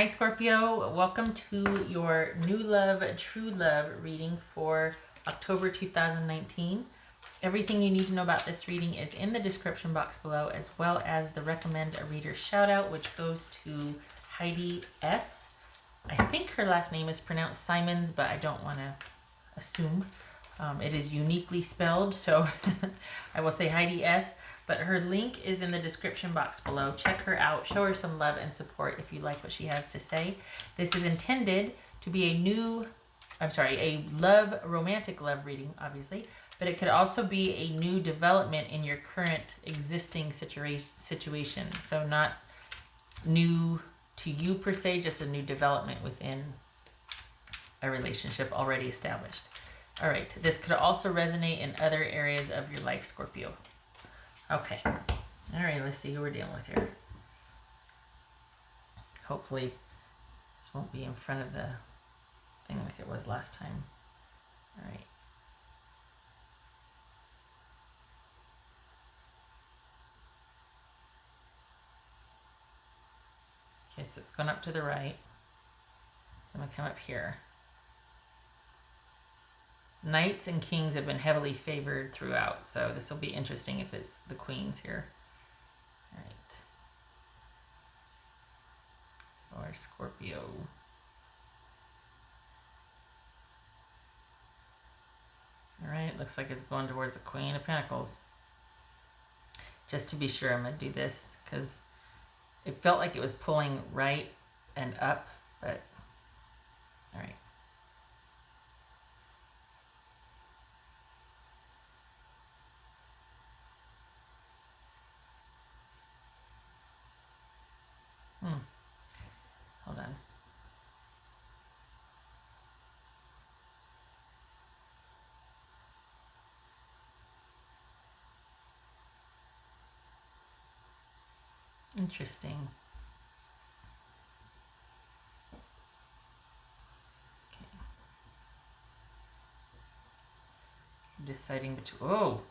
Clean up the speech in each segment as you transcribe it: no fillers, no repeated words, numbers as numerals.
Hi Scorpio, welcome to your New Love, True Love reading for October 2019. Everything you need to know about this reading is in the description box below, as well as the recommend a reader shout out, which goes to Heidi S. I think her last name is pronounced Simons, but I don't want to assume. It is uniquely spelled, so I will say Heidi S. But her link is in the description box below. Check her out. Show her some love and support if you like what she has to say. This is intended to be a romantic love reading, obviously. But it could also be a new development in your current existing situation. So not new to you per se, just a new development within a relationship already established. All right, this could also resonate in other areas of your life, Scorpio. Okay, all right, let's see who we're dealing with here. Hopefully this won't be in front of the thing like it was last time. All right. Okay, so it's going up to the right. So I'm going to come up here. Knights and kings have been heavily favored throughout, so this will be interesting if it's the queens here. All right. Or Scorpio. All right, looks like it's going towards a Queen of Pentacles. Just to be sure, I'm going to do this because it felt like it was pulling right and up, but all right. Hold on. Interesting. Okay. I'm deciding between. Oh!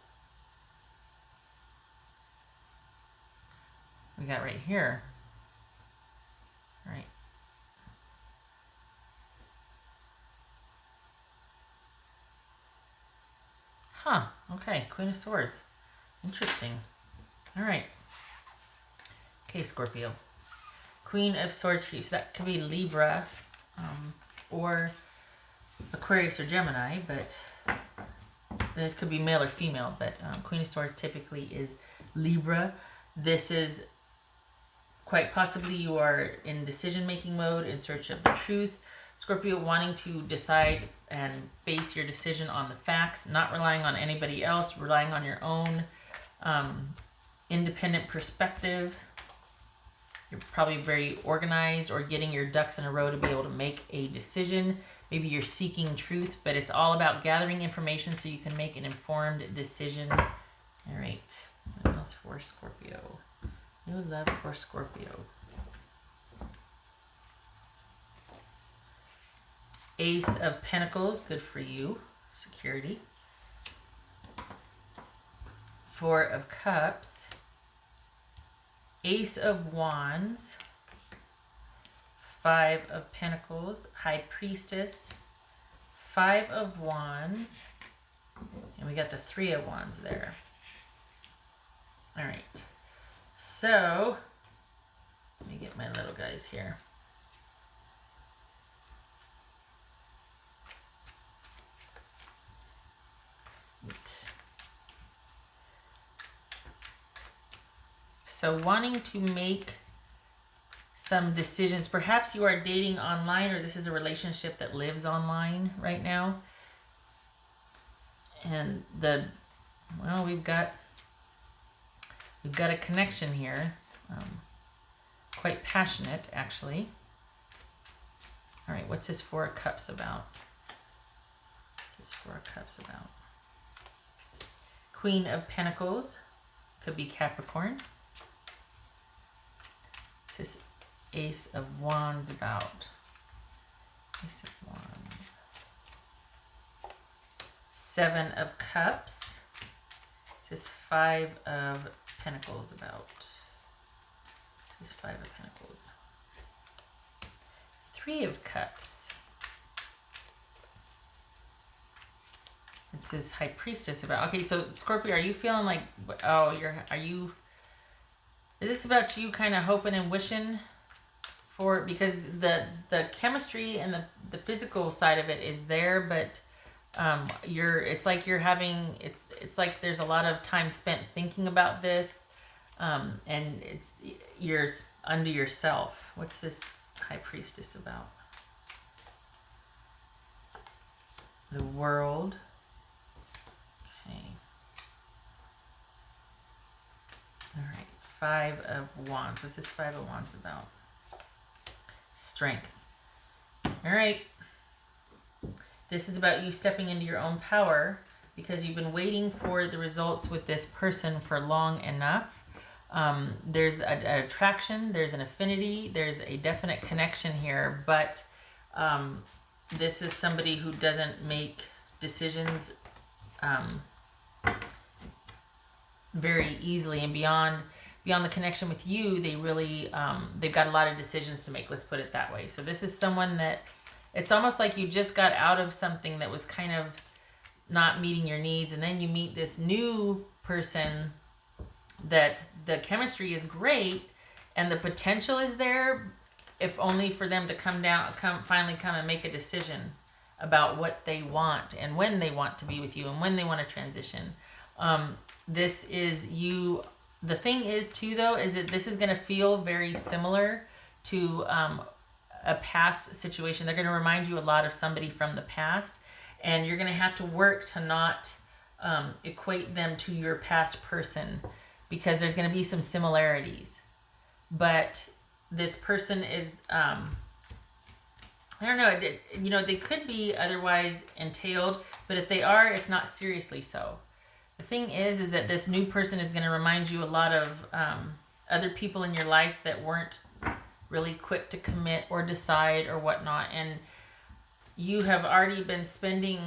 We got right here. All right. Huh. Okay. Queen of Swords. Interesting. All right. Okay, Scorpio. Queen of Swords for you. So that could be Libra or Aquarius or Gemini, but this could be male or female, but Queen of Swords typically is Libra. This is quite possibly you are in decision-making mode, in search of the truth. Scorpio, wanting to decide and base your decision on the facts, not relying on anybody else, relying on your own independent perspective. You're probably very organized or getting your ducks in a row to be able to make a decision. Maybe you're seeking truth, but it's all about gathering information so you can make an informed decision. All right. What else for Scorpio? New love for Scorpio. Ace of Pentacles, good for you. Security. Four of Cups. Ace of Wands. Five of Pentacles. High Priestess. Five of Wands. And we got the Three of Wands there. All right. So, let me get my little guys here. So wanting to make some decisions. Perhaps you are dating online, or this is a relationship that lives online right now. And we've got a connection here. Quite passionate, actually. All right, what's this Four of Cups about? This Four of Cups about? Queen of Pentacles. Could be Capricorn. This Ace of Wands about? Ace of Wands. Seven of Cups. This is Five of Pentacles about? This is Five of Pentacles. Three of Cups. It says High Priestess about. Okay, so Scorpio, are you feeling like, oh, is this about you kind of hoping and wishing for, because the chemistry and the physical side of it is there, but it's like you're having, it's like there's a lot of time spent thinking about this, and you're under yourself. What's this High Priestess about? The World. Okay. All right. 5 of Wands. What's this 5 of Wands about? Strength. All right. This is about you stepping into your own power because you've been waiting for the results with this person for long enough. There's an attraction, there's an affinity, there's a definite connection here, but this is somebody who doesn't make decisions very easily, and beyond the connection with you, they really they've got a lot of decisions to make. Let's put it that way. So this is someone that it's almost like you just got out of something that was kind of not meeting your needs, and then you meet this new person that the chemistry is great and the potential is there, if only for them to finally come and make a decision about what they want and when they want to be with you and when they want to transition. This is you. The thing is too, though, is that this is going to feel very similar to a past situation. They're going to remind you a lot of somebody from the past, and you're going to have to work to not equate them to your past person, because there's going to be some similarities. But this person is, I don't know, they could be otherwise entailed, but if they are, it's not seriously so. The thing is that this new person is going to remind you a lot of other people in your life that weren't really quick to commit or decide or whatnot. And you have already been spending,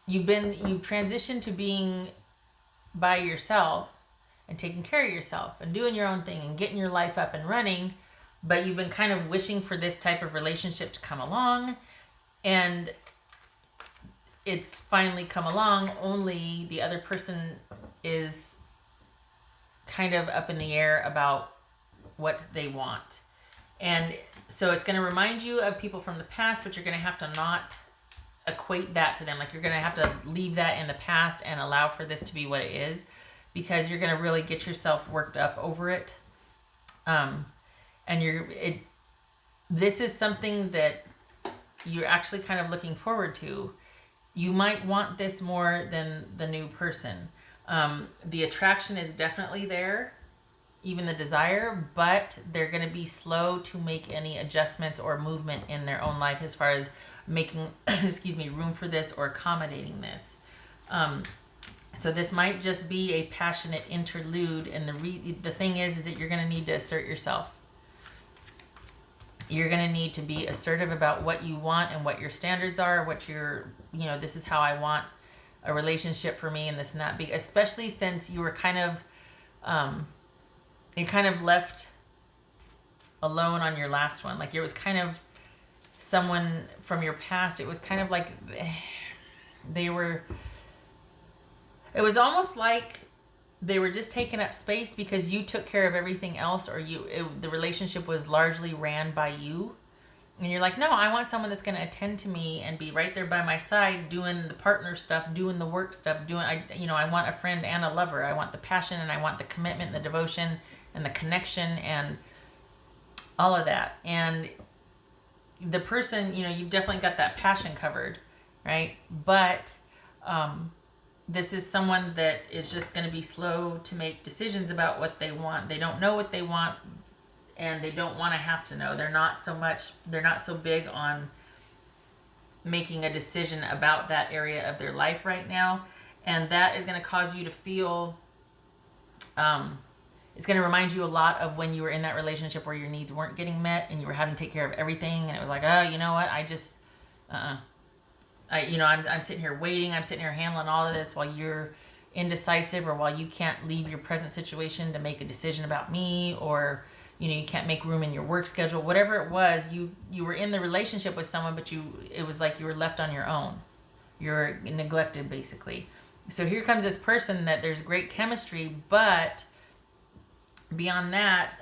you've transitioned to being by yourself and taking care of yourself and doing your own thing and getting your life up and running, but you've been kind of wishing for this type of relationship to come along, and it's finally come along, only the other person is kind of up in the air about what they want. And so it's going to remind you of people from the past, but you're going to have to not equate that to them. Like, you're going to have to leave that in the past and allow for this to be what it is, because you're going to really get yourself worked up over it. And this is something that you're actually kind of looking forward to. You might want this more than the new person. The attraction is definitely there, even the desire, but they're going to be slow to make any adjustments or movement in their own life as far as making, room for this or accommodating this. So this might just be a passionate interlude, and the thing is that you're going to need to assert yourself. You're going to need to be assertive about what you want and what your standards are, what this is how I want a relationship for me, and this and that. Especially since you were kind of left alone on your last one. Like, it was kind of someone from your past. It was kind of like it was almost like they were just taking up space because you took care of everything else, or the relationship was largely ran by you. And you're like, no, I want someone that's going to attend to me and be right there by my side, doing the partner stuff, doing the work stuff, I want a friend and a lover. I want the passion, and I want the commitment, and the devotion, and the connection, and all of that. And the person, you've definitely got that passion covered, right? But this is someone that is just going to be slow to make decisions about what they want. They don't know what they want, and they don't want to have to know. They're not so big on making a decision about that area of their life right now. And that is going to cause you to feel, it's going to remind you a lot of when you were in that relationship where your needs weren't getting met and you were having to take care of everything. And it was like, oh, you know what? I'm sitting here waiting. I'm sitting here handling all of this while you're indecisive, or while you can't leave your present situation to make a decision about me, or, you can't make room in your work schedule, whatever it was. You were in the relationship with someone, but it was like you were left on your own. You're neglected, basically. So here comes this person that there's great chemistry, but beyond that,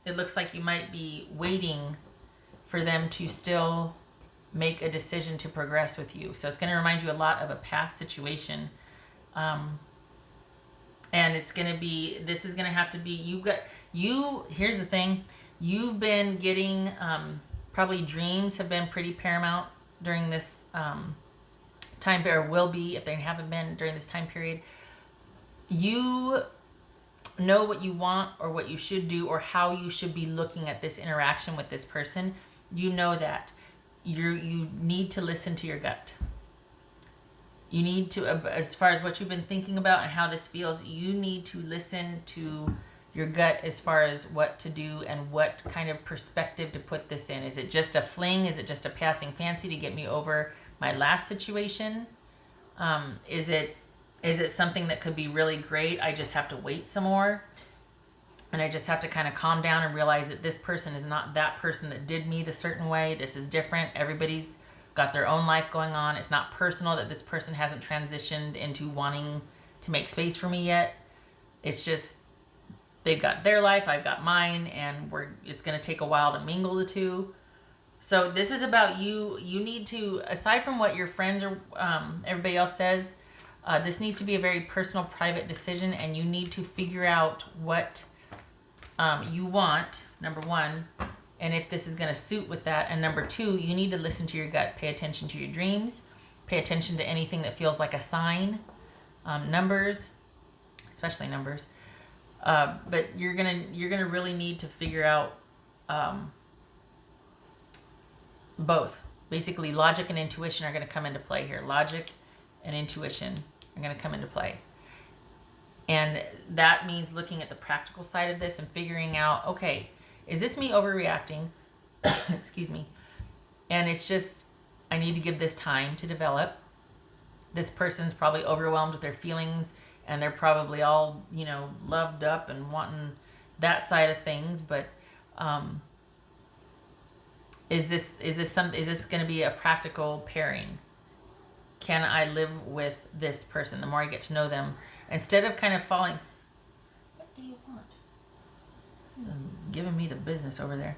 it looks like you might be waiting for them to still make a decision to progress with you. So it's going to remind you a lot of a past situation. And this is going to have to be, here's the thing, you've been getting, probably dreams have been pretty paramount during this time period, or will be if they haven't been during this time period. You know what you want or what you should do or how you should be looking at this interaction with this person. You know that. You need to listen to your gut. You need to, as far as what you've been thinking about and how this feels, you need to listen to your gut as far as what to do and what kind of perspective to put this in. Is it just a fling? Is it just a passing fancy to get me over my last situation? Is it something that could be really great? I just have to wait some more. And I just have to kind of calm down and realize that this person is not that person that did me the certain way. This is different. Everybody's got their own life going on. It's not personal that this person hasn't transitioned into wanting to make space for me yet. It's just they've got their life, I've got mine, and it's going to take a while to mingle the two. So this is about you. You need to, aside from what your friends or everybody else says, this needs to be a very personal, private decision, and you need to figure out what you want, number one, and if this is going to suit with that. And number two, you need to listen to your gut. Pay attention to your dreams. Pay attention to anything that feels like a sign. Numbers, especially numbers. But you're gonna really need to figure out both. Basically, logic and intuition are going to come into play here. Logic and intuition are going to come into play. And that means looking at the practical side of this and figuring out, okay, is this me overreacting? Excuse me. And it's just, I need to give this time to develop. This person's probably overwhelmed with their feelings and they're probably all, loved up and wanting that side of things. But is this going to be a practical pairing? Can I live with this person? The more I get to know them, instead of kind of falling, what do you want? Giving me the business over there.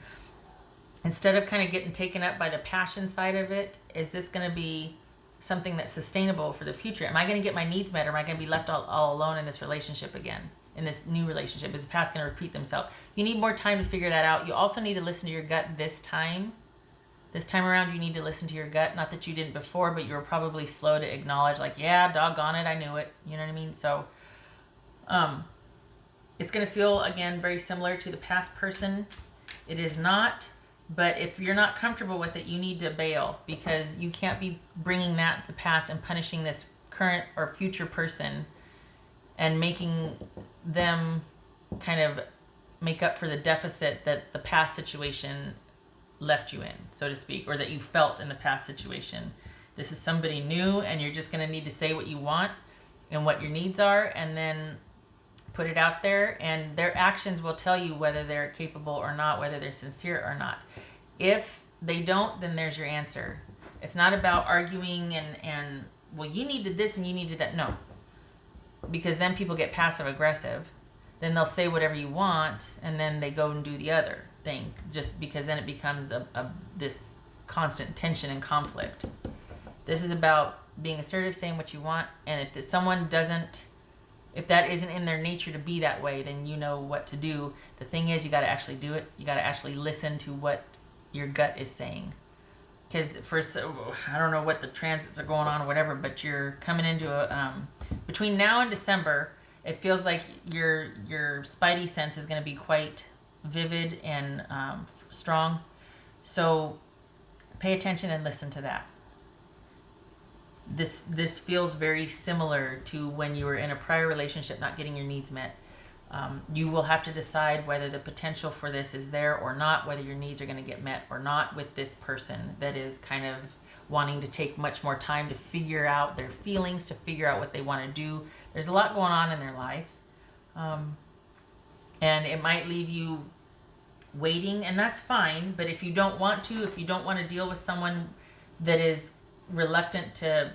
Instead of kind of getting taken up by the passion side of it, is this going to be something that's sustainable for the future? Am I going to get my needs met, or am I going to be left all alone in this relationship again, in this new relationship? Is the past going to repeat themselves? You need more time to figure that out. You also need to listen to your gut this time. This time around, you need to listen to your gut. Not that you didn't before, but you were probably slow to acknowledge, like, yeah, doggone it, I knew it. You know what I mean? So it's going to feel, again, very similar to the past person. It is not, but if you're not comfortable with it, you need to bail, because you can't be bringing that to the past and punishing this current or future person and making them kind of make up for the deficit that the past situation left you in, so to speak, or that you felt in the past situation. This is somebody new, and you're just going to need to say what you want and what your needs are, and then put it out there, and their actions will tell you whether they're capable or not, whether they're sincere or not. If they don't, then there's your answer. It's not about arguing and well, you needed this and you needed that. No, because then people get passive aggressive. Then they'll say whatever you want, and then they go and do the other thing, just because then it becomes this constant tension and conflict. This is about being assertive, saying what you want, and if if that isn't in their nature to be that way, then you know what to do. The thing is, you got to actually do it. You got to actually listen to what your gut is saying. Because I don't know what the transits are going on or whatever, but you're coming into between now and December, it feels like your spidey sense is going to be quite vivid and strong. So pay attention and listen to that. This feels very similar to when you were in a prior relationship not getting your needs met. You will have to decide whether the potential for this is there or not, whether your needs are going to get met or not with this person that is kind of wanting to take much more time to figure out their feelings, to figure out what they want to do. There's a lot going on in their life. And it might leave you waiting, and that's fine. But if you don't want to deal with someone that is reluctant to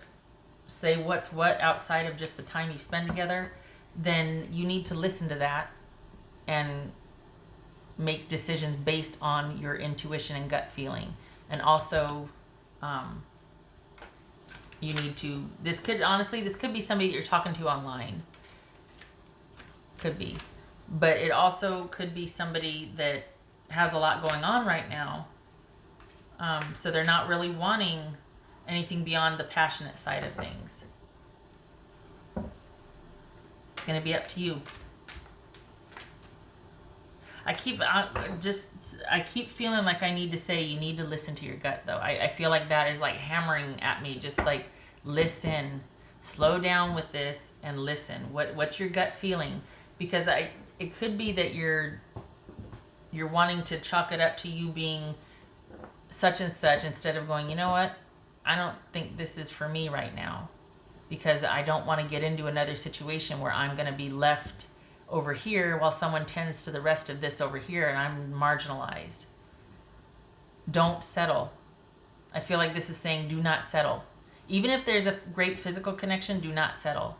say what's what outside of just the time you spend together, then you need to listen to that and make decisions based on your intuition and gut feeling. And also, you need to, this could be somebody that you're talking to online. Could be. But it also could be somebody that has a lot going on right now. So they're not really wanting anything beyond the passionate side of things. It's going to be up to you. I keep feeling like I need to say you need to listen to your gut, though. I feel like that is like hammering at me, just like listen, slow down with this and listen. What's your gut feeling? Because it could be that you're wanting to chalk it up to you being such and such instead of going, you know what? I don't think this is for me right now, because I don't want to get into another situation where I'm going to be left over here while someone tends to the rest of this over here and I'm marginalized. Don't settle. I feel like this is saying do not settle. Even if there's a great physical connection, do not settle.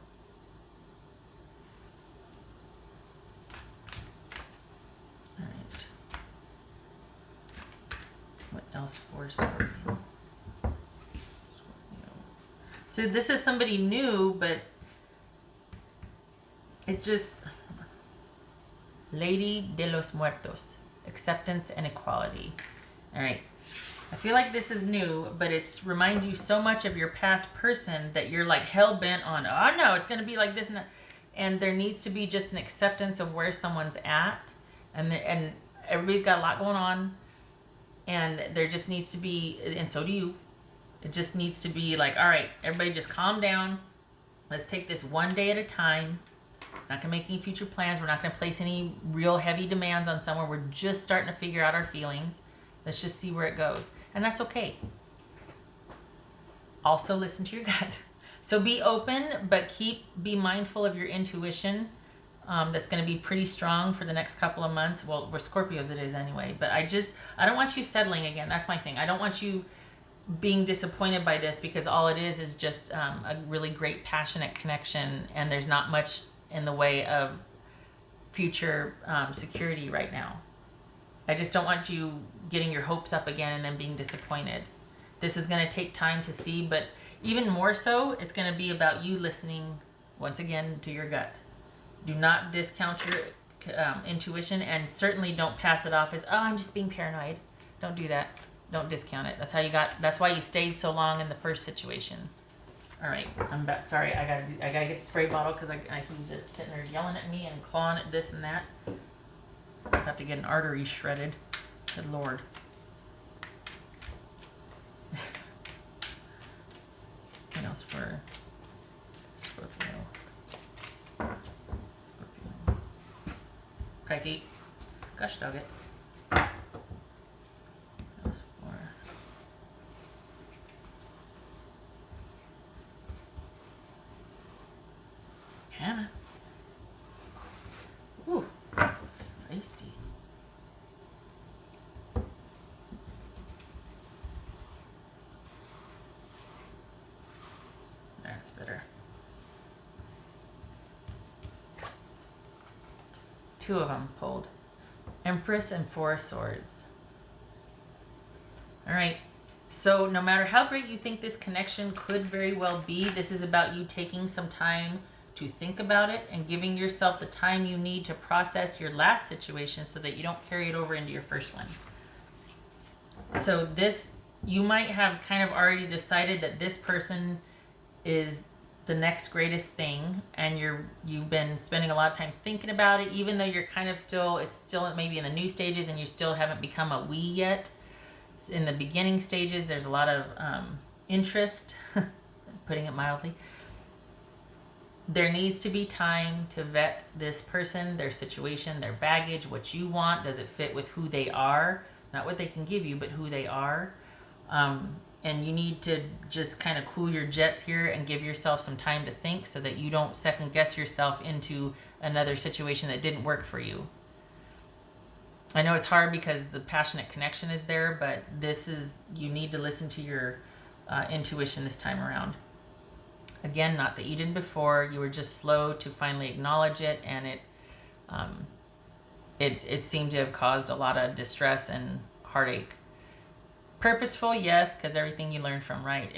All right. What else for Scorpio? So this is somebody new, but it just... Lady de los Muertos. Acceptance and equality. All right. I feel like this is new, but it reminds you so much of your past person that you're like hell-bent on, oh no, it's going to be like this and that. And there needs to be just an acceptance of where someone's at. And everybody's got a lot going on. And there just needs to be, and so do you. It just needs to be like, all right, everybody just calm down. Let's take this one day at a time. Not going to make any future plans. We're not going to place any real heavy demands on someone. We're just starting to figure out our feelings. Let's just see where it goes. And that's okay. Also listen to your gut. So be open, but be mindful of your intuition. That's going to be pretty strong for the next couple of months. Well, for Scorpios it is anyway. But I don't want you settling again. That's my thing. I don't want you being disappointed by this, because all it is just a really great passionate connection, and there's not much in the way of future security right now. I just don't want you getting your hopes up again and then being disappointed. This is going to take time to see, but even more so, it's going to be about you listening once again to your gut. Do not discount your intuition, and certainly don't pass it off as, oh, I'm just being paranoid. Don't do that. Don't discount it. That's why you stayed so long in the first situation. All right, I'm back. Sorry, I gotta get the spray bottle because he's just sitting there yelling at me and clawing at this and that. Got to get an artery shredded. Good Lord. What else for Scorpio? Crikey. Gosh dog it. What else for... Hannah. Ooh, feisty. That's better. Two of them pulled. Empress and Four of Swords. All right. So no matter how great you think this connection could very well be, this is about you taking some time to think about it and giving yourself the time you need to process your last situation so that you don't carry it over into your first one. So this, you might have kind of already decided that this person is the next greatest thing, and you've been spending a lot of time thinking about it, even though you're kind of it's still maybe in the new stages and you still haven't become a we yet. In the beginning stages, there's a lot of interest, putting it mildly. There needs to be time to vet this person, their situation, their baggage, what you want. Does it fit with who they are? Not what they can give you, but who they are. And you need to just kind of cool your jets here and give yourself some time to think so that you don't second guess yourself into another situation that didn't work for you. I know it's hard because the passionate connection is there, but you need to listen to your intuition this time around. Again, not that you didn't before. You were just slow to finally acknowledge it, and it seemed to have caused a lot of distress and heartache. Purposeful, yes, because everything you learned from, right?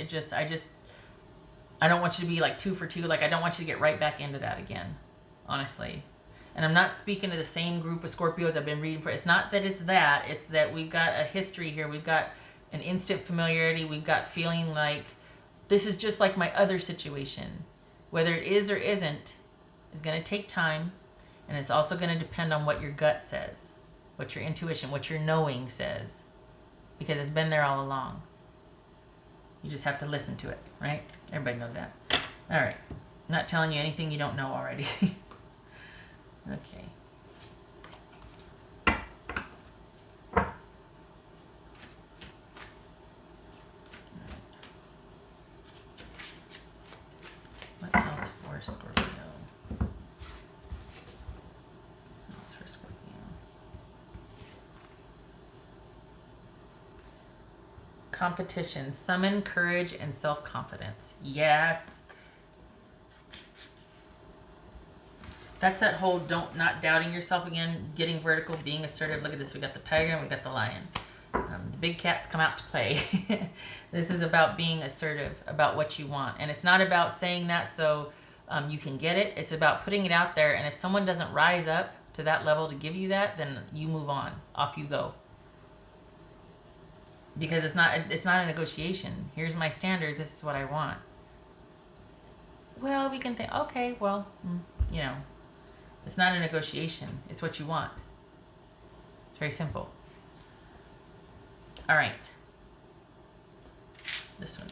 I don't want you to be like 2 for 2. Like, I don't want you to get right back into that again, honestly. And I'm not speaking to the same group of Scorpios I've been reading for. It's not that it's that we've got a history here. We've got an instant familiarity. We've got feeling like this is just like my other situation. Whether it is or isn't is going to take time. And it's also going to depend on what your gut says, what your intuition, what your knowing says. Because it's been there all along. You just have to listen to it, right? Everybody knows that. All right. I'm not telling you anything you don't know already. Okay. What else for Scorpio? What else for Scorpio? Competition. Summon courage and self-confidence. Yes. That's that whole not doubting yourself again, getting vertical, being assertive. Look at this. We got the tiger and we got the lion. The big cats come out to play. This is about being assertive about what you want. And it's not about saying that so you can get it. It's about putting it out there. And if someone doesn't rise up to that level to give you that, then you move on. Off you go. Because it's not a negotiation. Here's my standards. This is what I want. Well, we can think, okay, well, you know. It's not a negotiation. It's what you want. It's very simple. All right. This one.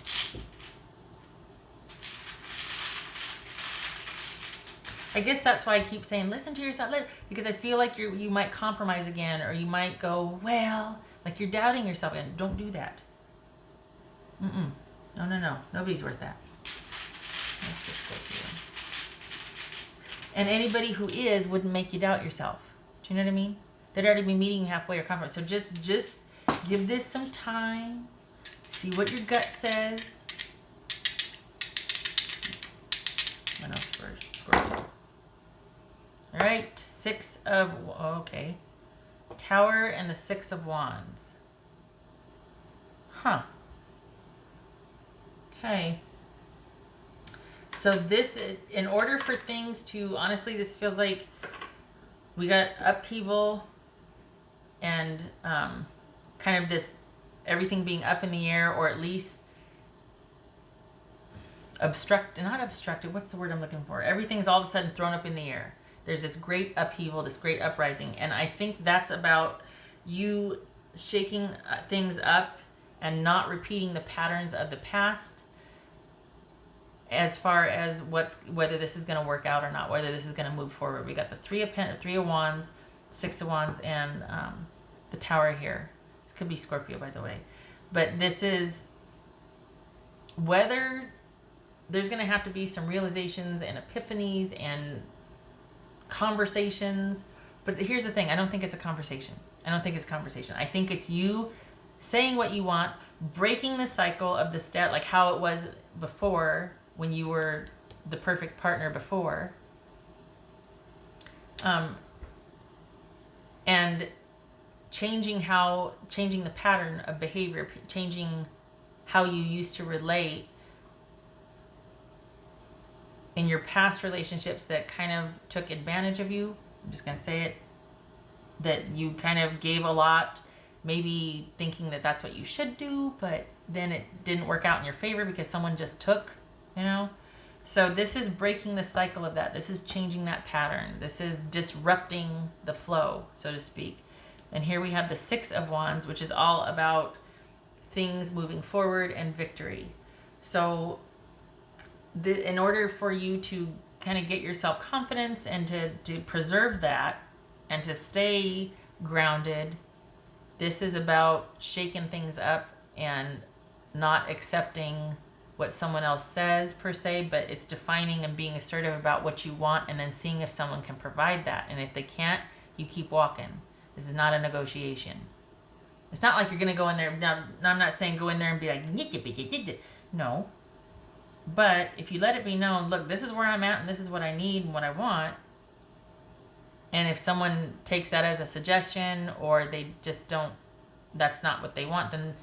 I guess that's why I keep saying, listen to yourself. Because I feel like you might compromise again, or you might go, well, like you're doubting yourself again. Don't do that. No. Nobody's worth that. That's for Scorpio. And anybody who is wouldn't make you doubt yourself. Do you know what I mean? They'd already be meeting you halfway or compromise. So just give this some time. See what your gut says. What else for Scorpio? All right, okay. Tower and the 6 of Wands. Huh. Okay. So this, in order for things to, honestly, this feels like we got upheaval and kind of this, everything being up in the air, or at least not obstructed, what's the word I'm looking for? Everything's all of a sudden thrown up in the air. There's this great upheaval, this great uprising. And I think that's about you shaking things up and not repeating the patterns of the past. As far as whether this is going to work out or not, whether this is going to move forward. We got the 3 of Wands, 6 of Wands, and the Tower here. This could be Scorpio, by the way. But this is whether there's going to have to be some realizations and epiphanies and conversations. But here's the thing. I don't think it's a conversation. I think it's you saying what you want, breaking the cycle of the step, like how it was before, when you were the perfect partner before, and changing the pattern of behavior, changing how you used to relate in your past relationships that kind of took advantage of you. I'm just going to say it, that you kind of gave a lot, maybe thinking that that's what you should do, but then it didn't work out in your favor because someone just took. You know, so this is breaking the cycle of that. This is changing that pattern. This is disrupting the flow, so to speak. And here we have the 6 of Wands, which is all about things moving forward and victory. So in order for you to kind of get your self-confidence and to preserve that and to stay grounded, this is about shaking things up and not accepting what someone else says per se, but it's defining and being assertive about what you want and then seeing if someone can provide that. And if they can't, you keep walking. This is not a negotiation. It's not like you're going to go in there. Now, I'm not saying go in there and be like, no. But if you let it be known, look, this is where I'm at and this is what I need and what I want. And if someone takes that as a suggestion or they just don't, that's not what they want, then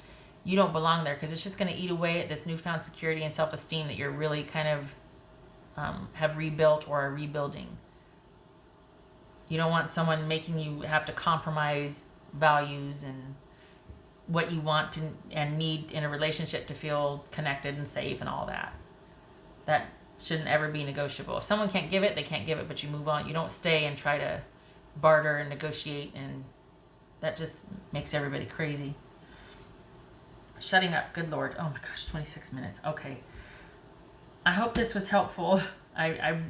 you don't belong there, because it's just going to eat away at this newfound security and self-esteem that you're really kind of have rebuilt or are rebuilding. You don't want someone making you have to compromise values and what you want to, and need in a relationship to feel connected and safe and all that. That shouldn't ever be negotiable. If someone can't give it, they can't give it, but you move on. You don't stay and try to barter and negotiate, and that just makes everybody crazy. Shutting up. Good Lord. Oh my gosh, 26 minutes. Okay. I hope this was helpful. I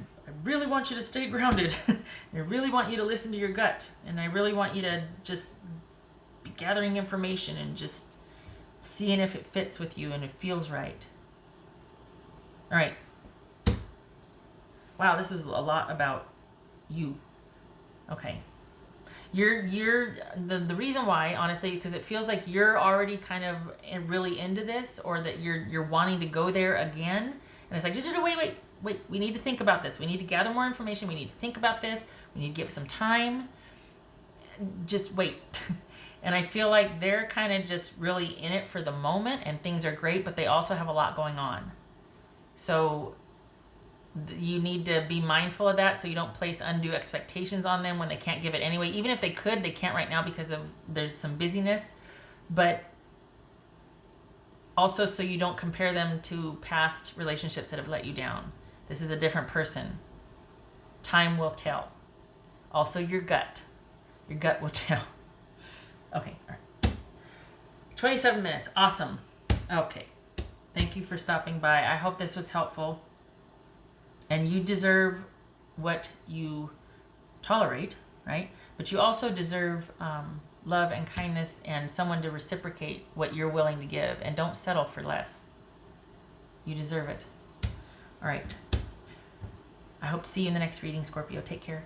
really want you to stay grounded. I really want you to listen to your gut. And I really want you to just be gathering information and just seeing if it fits with you and it feels right. All right. Wow, this is a lot about you. Okay. You're the reason why, honestly, because it feels like you're already kind of really into this, or that you're wanting to go there again. And it's like, wait, we need to think about this. We need to gather more information. We need to think about this. We need to give it some time. Just wait. And I feel like they're kind of just really in it for the moment, and things are great, but they also have a lot going on. So you need to be mindful of that, so you don't place undue expectations on them when they can't give it anyway. Even if they could, they can't right now because of there's some busyness. But also, so you don't compare them to past relationships that have let you down. This is a different person. Time will tell. Also, your gut will tell. Okay, all right. 27 minutes. Awesome. Okay. Thank you for stopping by. I hope this was helpful. And you deserve what you tolerate, right? But you also deserve love and kindness and someone to reciprocate what you're willing to give. And don't settle for less. You deserve it. All right. I hope to see you in the next reading, Scorpio. Take care.